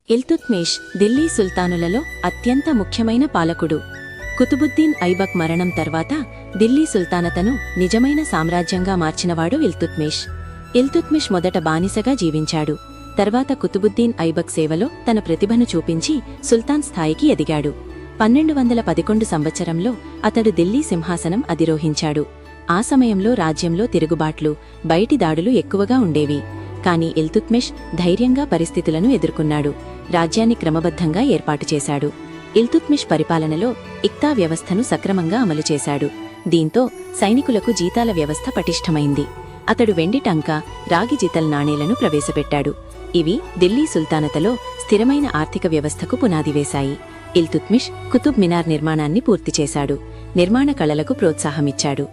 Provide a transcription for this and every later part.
ఇల్తుత్మిష్ ఢిల్లీ సుల్తానులలో అత్యంత ముఖ్యమైన పాలకుడు. కుతుబుద్దీన్ ఐబక్ మరణం తర్వాత ఢిల్లీ సుల్తానతను నిజమైన సామ్రాజ్యంగా మార్చినవాడు ఇల్తుత్మిష్. ఇల్తుత్మిష్ మొదట బానిసగా జీవించాడు. తర్వాత కుతుబుద్దీన్ ఐబక్ సేవలో తన ప్రతిభను చూపించి సుల్తాన్ స్థాయికి ఎదిగాడు. 1211 సంవత్సరంలో అతడు ఢిల్లీ సింహాసనం అధిరోహించాడు. ఆ సమయంలో రాజ్యంలో తిరుగుబాట్లు, బయటి దాడులు ఎక్కువగా ఉండేవి. కాని ఇల్తుత్మిష్ ధైర్యంగా పరిస్థితులను ఎదుర్కొన్నాడు. రాజ్యాన్ని క్రమబద్ధంగా ఏర్పాటు చేశాడు. ఇల్తుత్మిష్ పరిపాలనలో ఇక్తా వ్యవస్థను సక్రమంగా అమలు చేశాడు. దీంతో సైనికులకు జీతాల వ్యవస్థ పటిష్టమైంది. అతడు వెండి టంకా, రాగి జితల్ నాణేలను ప్రవేశపెట్టాడు. ఇవి ఢిల్లీ సుల్తానతలో స్థిరమైన ఆర్థిక వ్యవస్థకు పునాది వేశాయి. ఇల్తుత్మిష్ కుతుబ్ మినార్ నిర్మాణాన్ని పూర్తి చేశాడు. నిర్మాణ కళలకు ప్రోత్సాహమిచ్చాడు.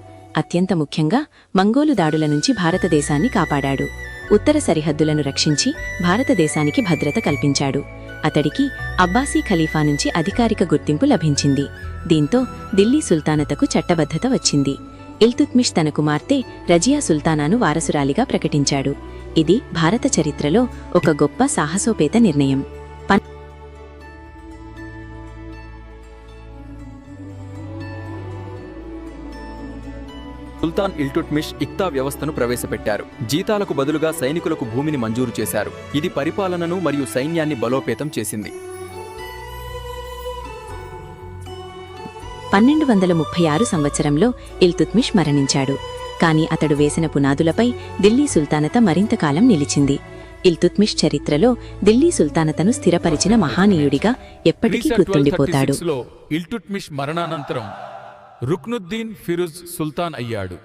అత్యంత ముఖ్యంగా మంగోలు దాడుల నుంచి భారతదేశాన్ని కాపాడాడు. ఉత్తర సరిహద్దులను రక్షించి భారతదేశానికి భద్రత కల్పించాడు. అతడికి అబ్బాసీ ఖలీఫా నుంచి అధికారిక గుర్తింపు లభించింది. దీంతో ఢిల్లీ సుల్తానతకు చట్టబద్ధత వచ్చింది. ఇల్తుత్మిష్ తన కుమార్తె రజియా సుల్తానాను వారసురాలిగా ప్రకటించాడు. ఇది భారత చరిత్రలో ఒక గొప్ప సాహసోపేత నిర్ణయం. సుల్తాన్ ఇల్టుట్మిష్ ఇక్తా వ్యవస్థను ప్రవేశపెట్టారు. జీతాలకు బదులుగా సైనికులకు భూమిని మంజూరు చేశారు. ఇది పరిపాలనను మరియు సైన్యాన్ని బలోపేతం చేసింది. 1236 సంవత్సరంలో ఇల్తుత్మిష్ మరణించాడు. కాని అతడు వేసిన పునాదులపై ఢిల్లీ సుల్తానత మరింతకాలం నిలిచింది. ఇల్తుత్మిష్ చరిత్రలో ఢిల్లీ సుల్తానతను స్థిరపరిచిన మహానీయుడిగా ఎప్పటికీ గుర్తుండిపోతాడు. ఇల్టుట్మిష్ మరణానంతరం రుక్నుద్దీన్ ఫిరుజ్ సుల్తాన్ అయ్యాడు.